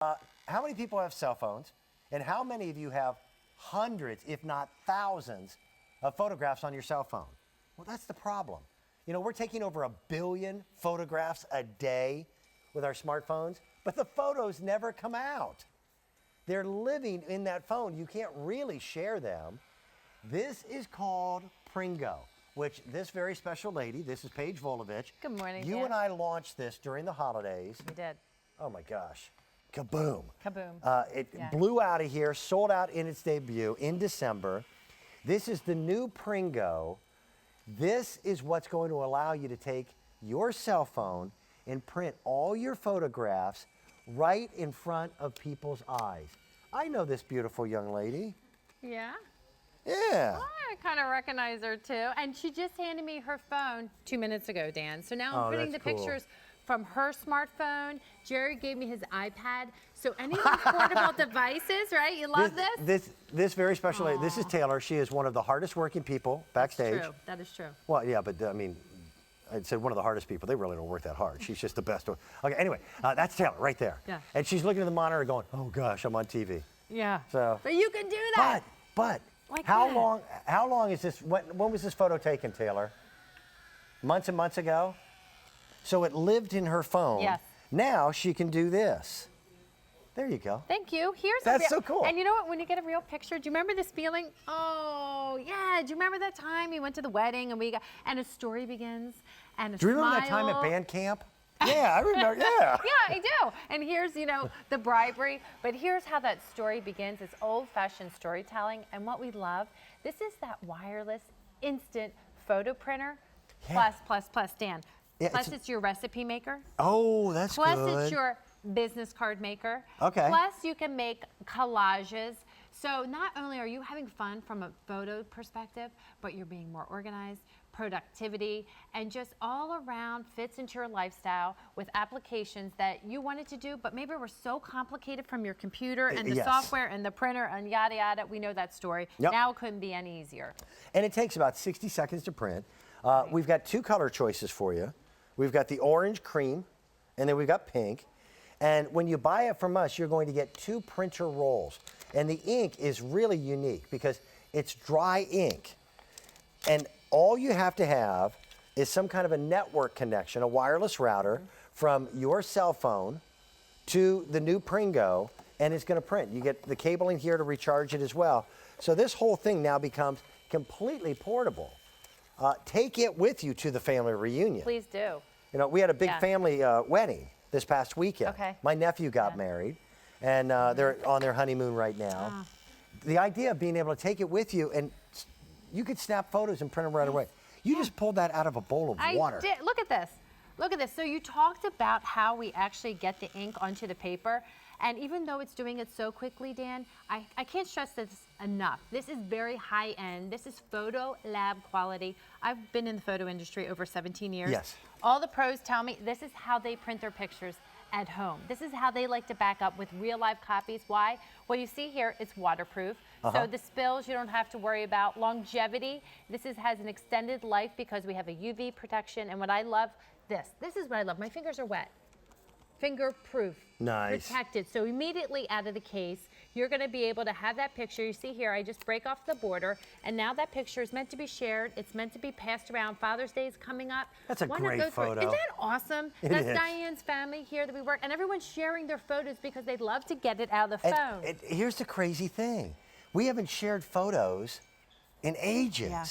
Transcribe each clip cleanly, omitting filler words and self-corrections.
How many people have cell phones? And how many of you have hundreds, if not thousands, of photographs on your cell phone? Well, that's the problem. You know, we're taking over 1 billion photographs a day with our smartphones, but the photos never come out. They're living in that phone. You can't really share them. This is called Pringo, which this very special lady, this is Paige Volovich. Good morning, You Dan. and I launched this during the holidays. We did. Oh my gosh. Kaboom. Kaboom. It Yeah. blew out of here, sold out in its debut in December. This is the new Pringo. This is what's going to allow you to take your cell phone and print all your photographs right in front of people's eyes. I know this beautiful young lady. Yeah? Yeah. I kind of recognize her too. And she just handed me her phone 2 minutes ago, Dan. So now Oh, I'm putting the that's cool. pictures from her smartphone. Jerry gave me his iPad. So any of these portable devices, right? You love this? This very special lady, this is Taylor. She is one of the hardest working people backstage. True. That is true. Well, yeah, but I mean, I said one of the hardest people. They really don't work that hard. She's just the best one. Okay, anyway, that's Taylor right there. Yeah. And she's looking at the monitor going, oh gosh, I'm on TV. Yeah. So, But you can do that. but Like how that. long is this, when was this photo taken, Taylor? Months and months ago? So it lived in her phone. Yes. Now she can do this. There you go. Thank you. Here's That's so cool. And you know what? When you get a real picture, do you remember this feeling? Oh, yeah. Do you remember that time you went to the wedding and a story begins and a Do you remember that time at band camp? Yeah, I remember, yeah. Yeah, I do. And here's, the bribery. But here's how that story begins. It's old-fashioned storytelling. And what we love, this is that wireless instant photo printer. Yeah. Plus, Dan. Yeah, Plus, it's your recipe maker. Oh, that's Plus, good. it's your business card maker. Okay. Plus, you can make collages. So not only are you having fun from a photo perspective, but you're being more organized, productivity, and just all around fits into your lifestyle with applications that you wanted to do, but maybe were so complicated from your computer and the Yes. software and the printer and yada, yada. We know that story. Yep. Now it couldn't be any easier. And it takes about 60 seconds to print. We've got 2 color choices for you. We've got the orange cream, and then we've got pink. And when you buy it from us, you're going to get 2 printer rolls. And the ink is really unique because it's dry ink. And all you have to have is some kind of a network connection, a wireless router from your cell phone to the new Pringo, and it's going to print. You get the cabling here to recharge it as well. So this whole thing now becomes completely portable. Take it with you to the family reunion. Please do. You know, we had a big Yeah. family wedding this past weekend. Okay. My nephew got married, and they're on their honeymoon right now. The idea of being able to take it with you, and you could snap photos and print them right away. You just pulled that out of a bowl of water. I did. Look at this. Look at this. So you talked about how we actually get the ink onto the paper. And even though it's doing it so quickly, Dan, I can't stress this enough. This is very high end. This is photo lab quality. I've been in the photo industry over 17 years. Yes. All the pros tell me this is how they print their pictures at home. This is how they like to back up with real live copies. Why? Well, you see here, it's waterproof. So the spills you don't have to worry about. Longevity, this has an extended life because we have a UV protection. And what I love, this is what I love. My fingers are wet. Fingerproof. Nice. Protected. So immediately out of the case, you're going to be able to have that picture. You see here, I just break off the border, and now that picture is meant to be shared. It's meant to be passed around. Father's Day is coming up. That's a Why not great go for it? photo. Isn't that awesome? It That's is. Diane's family here that we work, and everyone's sharing their photos because they love to get it out of the phone. And here's the crazy thing. We haven't shared photos in ages. Yeah.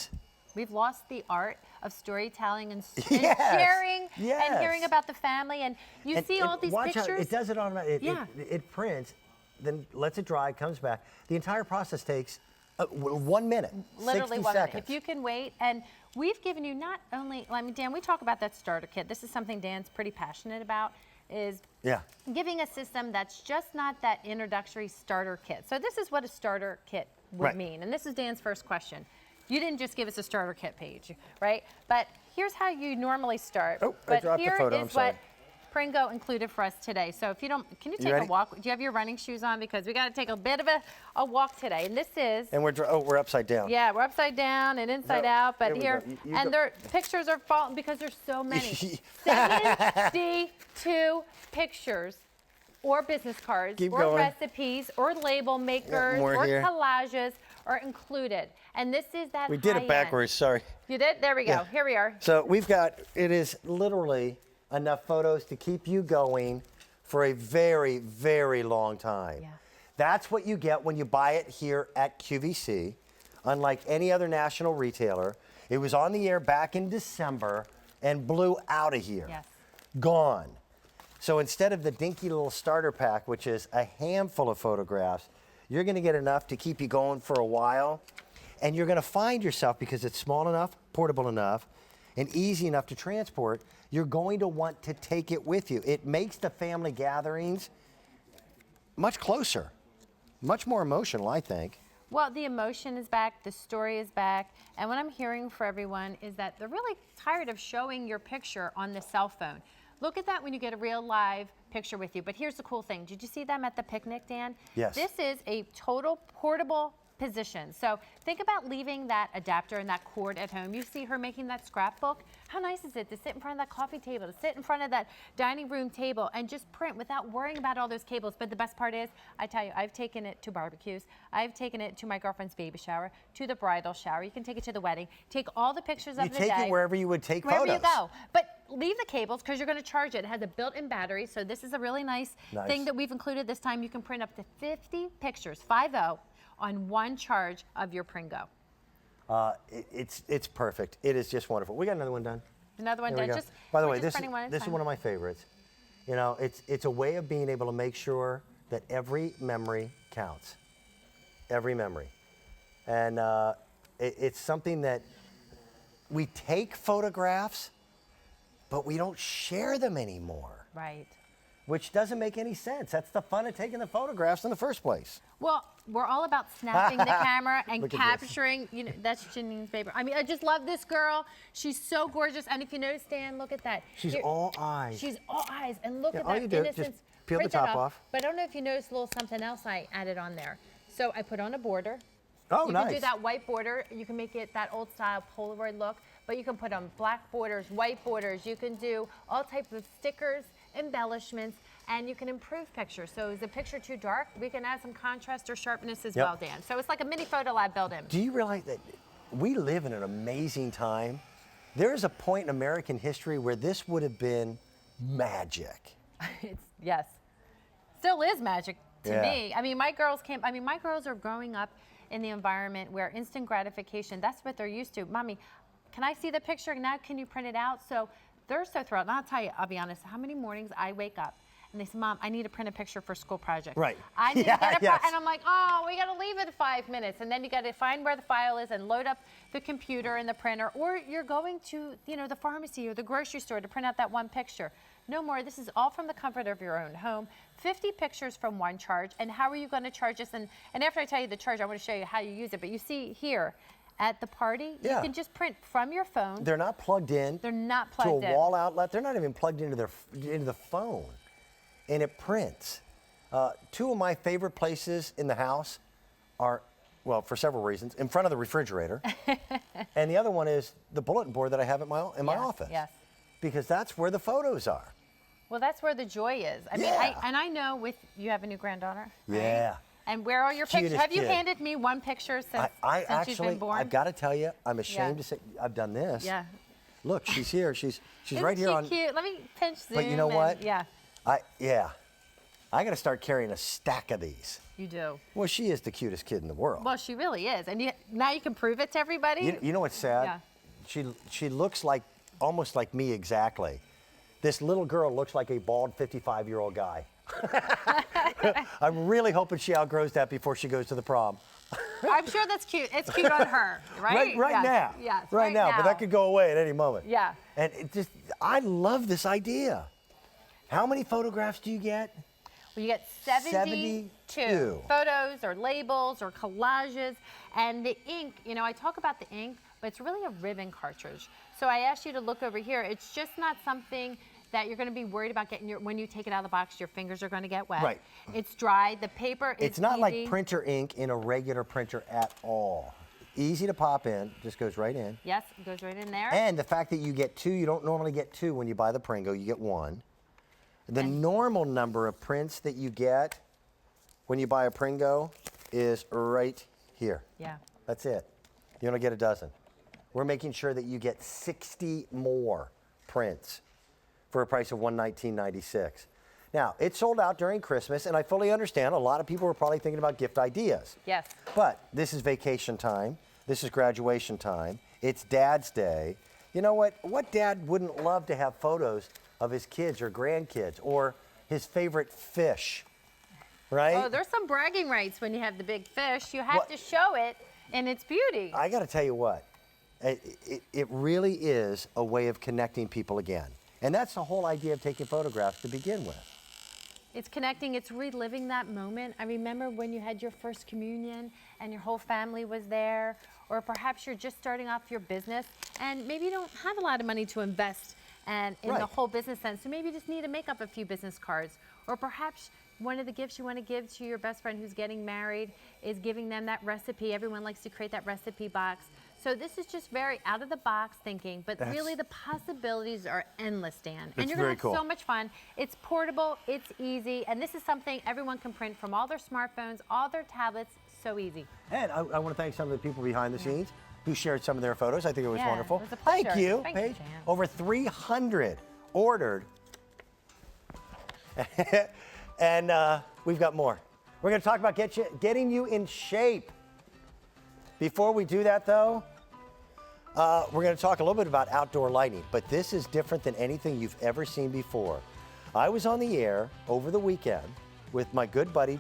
We've lost the art of storytelling and Yes, sharing and yes. hearing about the family. And you And see all these watch pictures. How it does it automatically. Yeah. It prints, then lets it dry, comes back. The entire process takes 1 minute, Literally 60 1 seconds. minute. If you can wait. And we've given you not only, Dan, we talk about that starter kit. This is something Dan's pretty passionate about, is Yeah. giving a system that's just not that introductory starter kit. So this is what a starter kit would Right. mean. And this is Dan's first question. You didn't just give us a starter kit page, right? But here's how you normally start. Oh, I but dropped the here photo, I'm is what sorry. Pringo included for us today. So if you don't, can you take a ready? walk? Do you have your running shoes on? Because we got to take a bit of a walk today. And this is, And we're upside down. yeah, we're upside down and inside No, out. But here here, we go. You and go. their pictures are falling because there's so many. 72 pictures or business cards, Keep or going. recipes, or label makers, more or here. collages are included. And this is that We did high it backwards, sorry. You did? There we go. Yeah. Here we are. So it is literally enough photos to keep you going for a very, very long time. Yeah. That's what you get when you buy it here at QVC. Unlike any other national retailer, it was on the air back in December and blew out of here. Yes. Gone. So instead of the dinky little starter pack, which is a handful of photographs, you're going to get enough to keep you going for a while. And you're going to find yourself, because it's small enough, portable enough, and easy enough to transport, you're going to want to take it with you. It makes the family gatherings much closer, much more emotional, I think. Well, the emotion is back, the story is back, and what I'm hearing for everyone is that they're really tired of showing your picture on the cell phone. Look at that when you get a real live picture with you. But here's the cool thing. Did you see them at the picnic, Dan? Yes. This is a total portable position. So think about leaving that adapter and that cord at home. You see her making that scrapbook. How nice is it to sit in front of that coffee table, to sit in front of that dining room table and just print without worrying about all those cables? But the best part is, I tell you, I've taken it to barbecues. I've taken it to my girlfriend's baby shower, to the bridal shower. You can take it to the wedding. Take all the pictures of the day. You take it wherever you would take wherever photos. you go. But leave the cables because you're going to charge it. It has a built-in battery, so this is a really nice thing that we've included this time. You can print up to 50 pictures, 50, on one charge of your Pringo. It's perfect. It is just wonderful. We got another one done. Another one There we done. go. Just, By the we're way, just this printing one at a is time. one of my favorites. You know, it's a way of being able to make sure that every memory counts. Every memory. And it's something that we take photographs, but we don't share them anymore, Right. which doesn't make any sense. That's the fun of taking the photographs in the first place. Well, we're all about snapping the camera and Look at this. capturing. You know, that's Janine's favorite. I mean, I just love this girl. She's so gorgeous. And if you notice, Dan, look at that. She's Here- all eyes. She's all eyes. And look Yeah, at all that you do, just innocence. peel the printed top off. But I don't know if you noticed a little something else I added on there. So I put on a border. Oh, You nice. can do that white border. You can make it that old style Polaroid look, but you can put on black borders, white borders. You can do all types of stickers, embellishments, and you can improve pictures. So is the picture too dark? We can add some contrast or sharpness as Yep. well, Dan. So it's like a mini photo lab built-in. Do you realize that we live in an amazing time? There is a point in American history where this would have been magic. Yes. Still is magic to Yeah. me. I mean, my girls are growing up in the environment where instant gratification, that's what they're used to. Mommy, can I see the picture now? Can you print it out? So they're so thrilled. And I'll tell you, I'll be honest, how many mornings I wake up and they say, Mom, I need to print a picture for school project. Right. I need Yeah, to get a yes. and I'm like, oh, we got to leave it 5 minutes. And then you got to find where the file is and load up the computer and the printer. Or you're going to, the pharmacy or the grocery store to print out that one picture. No more. This is all from the comfort of your own home. 50 pictures from one charge. And how are you going to charge this? And after I tell you the charge, I want to show you how you use it. But you see here at the party, Yeah. you can just print from your phone. They're not plugged in. They're not to plugged a in. wall outlet. They're not even plugged into the phone, and it prints. Two of my favorite places in the house are, well, for several reasons, in front of the refrigerator, and the other one is the bulletin board that I have in my Yes, office. yes. Because that's where the photos are. Well, that's where the joy is. I mean, Yeah. I know you have a new granddaughter. Right? Yeah. And where are your pictures? Cutest Have you kid. handed me one picture since, I since actually, you've been born? I've got to tell you, I'm ashamed Yeah. to say I've done this. Yeah. Look, she's here. She's Isn't right here she on. cute? Let me pinch zoom. But you know and- what? Yeah, I got to start carrying a stack of these. you do. Well, she is the cutest kid in the world. Well, she really is. And now you can prove it to everybody. You know what's sad? Yeah. She looks like almost like me exactly. This little girl looks like a bald 55-year-old guy. I'm really hoping she outgrows that before she goes to the prom. I'm sure that's cute. It's cute on her, right? Right Yes, now. Yes. Right now. But that could go away at any moment. Yeah. And I love this idea. How many photographs do you get? Well, you get 72 72. photos or labels or collages. And the ink, I talk about the ink, but it's really a ribbon cartridge. So I asked you to look over here. It's just not something that you're going to be worried about getting when you take it out of the box, your fingers are going to get wet. Right. It's dry. The paper is It's not easy. like printer ink in a regular printer at all. Easy to pop in, just goes right in. Yes, it goes right in there. And the fact that you get two, you don't normally get two when you buy the Pringo, you get one. The normal number of prints that you get when you buy a Pringo is right here. Yeah. That's it. You only get a dozen. We're making sure that you get 60 more prints for a price of $119.96. Now, it sold out during Christmas, and I fully understand a lot of people were probably thinking about gift ideas. Yes. But this is vacation time. This is graduation time. It's Dad's Day. You know what? What dad wouldn't love to have photos of his kids or grandkids or his favorite fish, right? Oh, there's some bragging rights when you have the big fish. You have to show it in its beauty. I got to tell you what, it really is a way of connecting people again. And that's the whole idea of taking photographs to begin with. It's connecting, it's reliving that moment. I remember when you had your first communion and your whole family was there, or perhaps you're just starting off your business and maybe you don't have a lot of money to invest and in the whole business sense. So maybe you just need to make up a few business cards. Or perhaps one of the gifts you want to give to your best friend who's getting married is giving them that recipe. Everyone likes to create that recipe box. So this is just very out of the box thinking, but really the possibilities are endless, Dan. And you're going to have so much fun. It's portable, it's easy, and this is something everyone can print from all their smartphones, all their tablets, so easy. And I want to thank some of the people behind the scenes who shared some of their photos. I think it was wonderful. It was a pleasure. Thank you, Thank Paige. you, Dan. Over 300 ordered. And we've got more. We're going to talk about getting you in shape. Before we do that, though, we're going to talk a little bit about outdoor lighting, but this is different than anything you've ever seen before. I was on the air over the weekend with my good buddy,